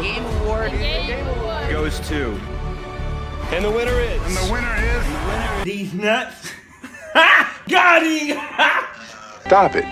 Game Award goes to. And the winner is. These nuts. Got him! Stop it.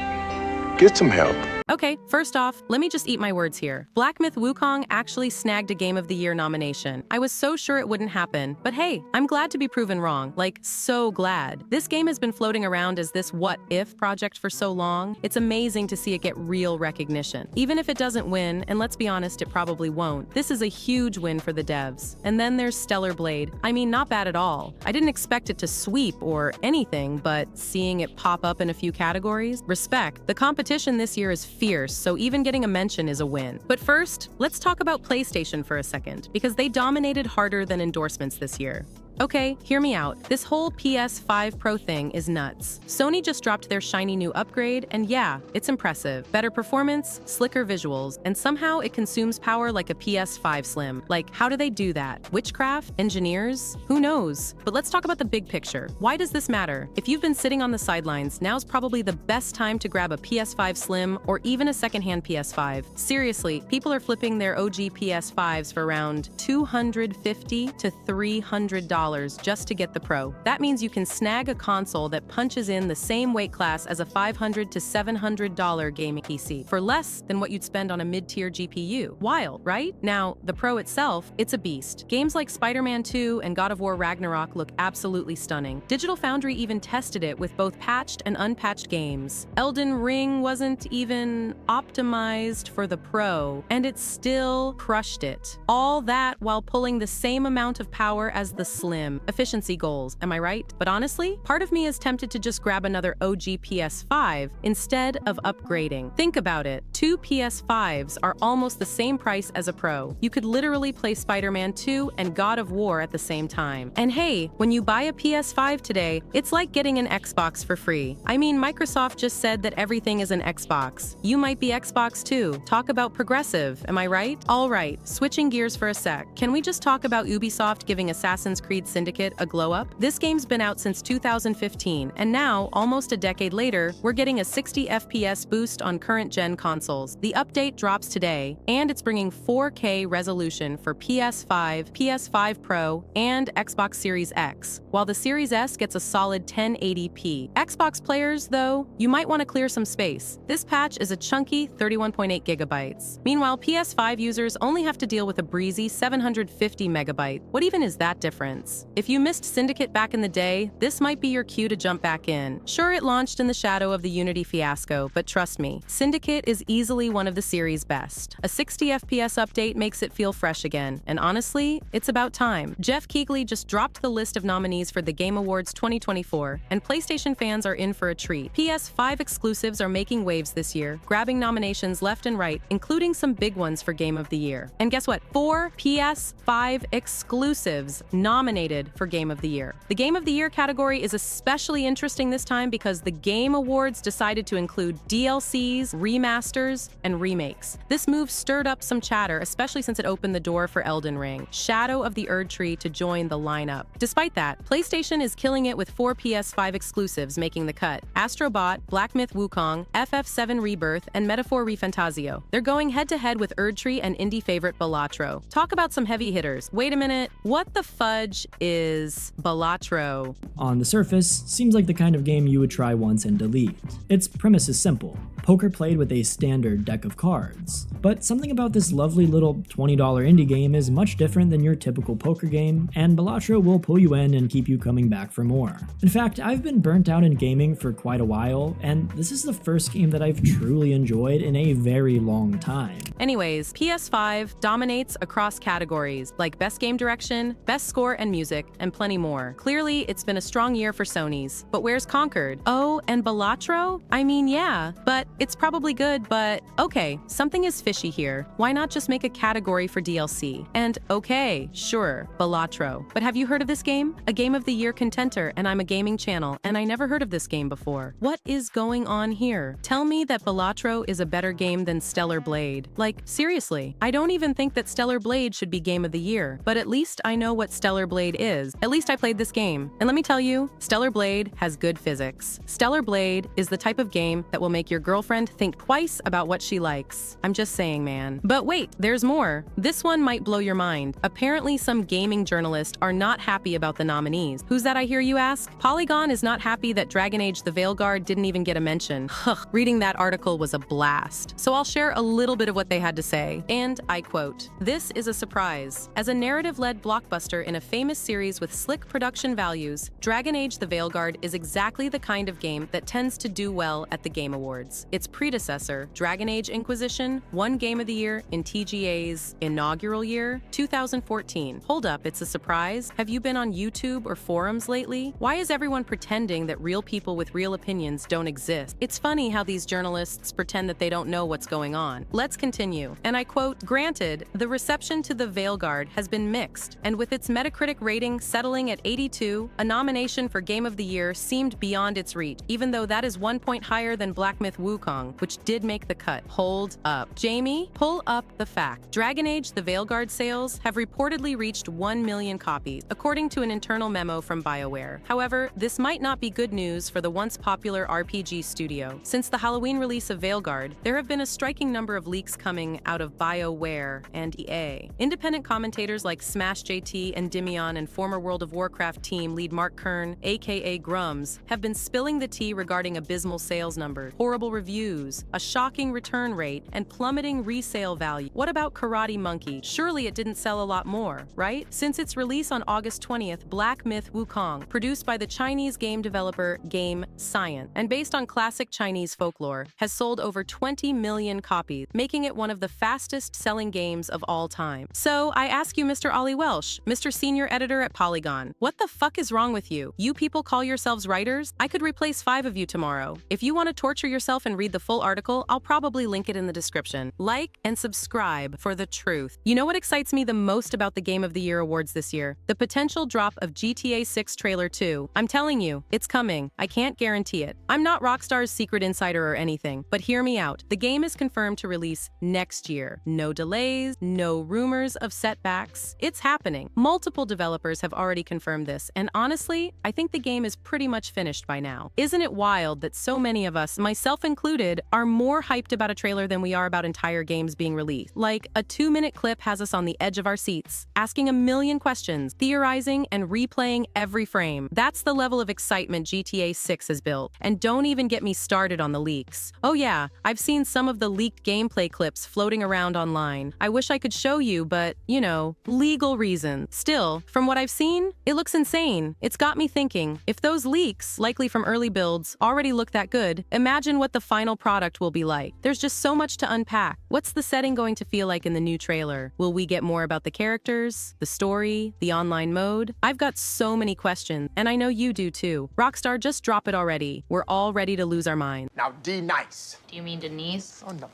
Get some help. Okay, first off, let me just eat my words here. Black Myth Wukong actually snagged a Game of the Year nomination. I was so sure it wouldn't happen, but hey, I'm glad to be proven wrong. Like, so glad. This game has been floating around as this what-if project for so long. It's amazing to see it get real recognition. Even if it doesn't win, and let's be honest, it probably won't, this is a huge win for the devs. And then there's Stellar Blade. I mean, not bad at all. I didn't expect it to sweep or anything, but seeing it pop up in a few categories, respect. The competition this year is fierce, so even getting a mention is a win. But first, let's talk about PlayStation for a second, because they dominated harder than endorsements this year. Okay, hear me out. This whole PS5 Pro thing is nuts. Sony just dropped their shiny new upgrade, and yeah, it's impressive. Better performance, slicker visuals, and somehow it consumes power like a PS5 Slim. Like, how do they do that? Witchcraft? Engineers? Who knows? But let's talk about the big picture. Why does this matter? If you've been sitting on the sidelines, now's probably the best time to grab a PS5 Slim or even a secondhand PS5. Seriously, people are flipping their OG PS5s for around $250 to $300 just to get the Pro. That means you can snag a console that punches in the same weight class as a $500 to $700 gaming PC for less than what you'd spend on a mid-tier GPU. Wild, right? Now, the Pro itself, it's a beast. Games like Spider-Man 2 and God of War Ragnarok look absolutely stunning. Digital Foundry even tested it with both patched and unpatched games. Elden Ring wasn't even optimized for the Pro, and it still crushed it. All that while pulling the same amount of power as the Slim. Efficiency goals, am I right? But honestly, part of me is tempted to just grab another OG PS5 instead of upgrading. Think about it. Two PS5s are almost the same price as a Pro. You could literally play Spider-Man 2 and God of War at the same time. And hey, when you buy a PS5 today, it's like getting an Xbox for free. I mean, Microsoft just said that everything is an Xbox. You might be Xbox too. Talk about progressive, am I right? All right, switching gears for a sec. Can we just talk about Ubisoft giving Assassin's Creed Syndicate a glow-up? This game's been out since 2015, and now, almost a decade later, we're getting a 60 FPS boost on current-gen consoles. The update drops today, and it's bringing 4K resolution for PS5, PS5 Pro, and Xbox Series X, while the Series S gets a solid 1080p. Xbox players, though, you might want to clear some space. This patch is a chunky 31.8 gigabytes. Meanwhile, PS5 users only have to deal with a breezy 750 megabyte. What even is that difference? If you missed Syndicate back in the day, this might be your cue to jump back in. Sure, it launched in the shadow of the Unity fiasco, but trust me, Syndicate is easily one of the series' best. A 60 FPS update makes it feel fresh again, and honestly, it's about time. Jeff Keighley just dropped the list of nominees for the Game Awards 2024, and PlayStation fans are in for a treat. PS5 exclusives are making waves this year, grabbing nominations left and right, including some big ones for Game of the Year. And guess what? 4 PS5 exclusives nominated for Game of the Year. The Game of the Year category is especially interesting this time because the Game Awards decided to include DLCs, remasters, and remakes. This move stirred up some chatter, especially since it opened the door for Elden Ring, Shadow of the Erdtree, to join the lineup. Despite that, PlayStation is killing it with 4 PS5 exclusives making the cut: Astro Bot, Black Myth Wukong, FF7 Rebirth, and Metaphor ReFantazio. They're going head-to-head with Erdtree and indie favorite Balatro. Talk about some heavy hitters. Wait a minute, what the fudge is Balatro? On the surface, seems like the kind of game you would try once and delete. Its premise is simple: poker played with a standard deck of cards. But something about this lovely little $20 indie game is much different than your typical poker game, and Balatro will pull you in and keep you coming back for more. In fact, I've been burnt out in gaming for quite a while, and this is the first game that I've truly enjoyed in a very long time. Anyways, PS5 dominates across categories like Best Game Direction, Best Score and Music, and plenty more. Clearly, it's been a strong year for Sony's. But where's Concord? Oh, and Balatro? I mean, yeah, but it's probably good, but okay, something is fishy here. Why not just make a category for DLC? And okay, sure, Balatro. But have you heard of this game? A Game of the Year contender, and I'm a gaming channel, and I never heard of this game before. What is going on here? Tell me that Balatro is a better game than Stellar Blade. Like, seriously, I don't even think that Stellar Blade should be Game of the Year, but at least I know what Stellar Blade is. At least I played this game. And let me tell you, Stellar Blade has good physics. Stellar Blade is the type of game that will make your girlfriend girlfriend think twice about what she likes. I'm just saying, man. But wait, there's more. This one might blow your mind. Apparently, some gaming journalists are not happy about the nominees. Who's that, I hear you ask? Polygon is not happy that Dragon Age the Veilguard didn't even get a mention. Reading that article was a blast. So I'll share a little bit of what they had to say. And I quote, "This is a surprise. As a narrative-led blockbuster in a famous series with slick production values, Dragon Age the Veilguard is exactly the kind of game that tends to do well at the Game Awards. Its predecessor, Dragon Age Inquisition, won Game of the Year in TGA's inaugural year, 2014. Hold up, it's a surprise? Have you been on YouTube or forums lately? Why is everyone pretending that real people with real opinions don't exist? It's funny how these journalists pretend that they don't know what's going on. Let's continue." And I quote, "Granted, the reception to the Veilguard has been mixed, and with its Metacritic rating settling at 82, a nomination for Game of the Year seemed beyond its reach, even though that is 1 point higher than Black Myth Wukong, which did make the cut. Hold up. Jamie, pull up the fact. Dragon Age the Veilguard sales have reportedly reached 1 million copies, according to an internal memo from BioWare. However, this might not be good news for the once popular RPG studio. Since the Halloween release of Veilguard, there have been a striking number of leaks coming out of BioWare and EA. Independent commentators like Smash JT and Dimion and former World of Warcraft team lead Mark Kern, aka Grums, have been spilling the tea regarding abysmal sales numbers, horrible reviews, a shocking return rate, and plummeting resale value. What about Karate Monkey? Surely it didn't sell a lot more, right? Since its release on August 20th, Black Myth Wukong, produced by the Chinese game developer Gameranx, and based on classic Chinese folklore, has sold over 20 million copies, making it one of the fastest-selling games of all time. So I ask you, Mr. Ollie Welsh, Mr. Senior Editor at Polygon, what the fuck is wrong with you? You people call yourselves writers? I could replace 5 of you tomorrow. If you want to torture yourself and read the full article, I'll probably link it in the description. Like and subscribe for the truth. You know what excites me the most about the Game of the Year awards this year? The potential drop of GTA 6 Trailer 2. I'm telling you, it's coming. I can't guarantee it. I'm not Rockstar's secret insider or anything, but hear me out. The game is confirmed to release next year. No delays, no rumors of setbacks. It's happening. Multiple developers have already confirmed this, and honestly, I think the game is pretty much finished by now. Isn't it wild that so many of us, myself included, are more hyped about a trailer than we are about entire games being released? Like, a 2-minute clip has us on the edge of our seats, asking a million questions, theorizing, and replaying every frame. That's the level of excitement GTA 6 has built. And don't even get me started on the leaks. Oh yeah, I've seen some of the leaked gameplay clips floating around online. I wish I could show you, but, you know, legal reasons. Still, from what I've seen, it looks insane. It's got me thinking, if those leaks, likely from early builds, already look that good, imagine what the final product will be like. There's just so much to unpack. What's the setting going to feel like in the new trailer? Will we get more about the characters, the story, the online mode? I've got so many questions, and I know you do too. Rockstar, just drop it already. We're all ready to lose our minds. Now, D nice. Do you mean Denise? Oh, no.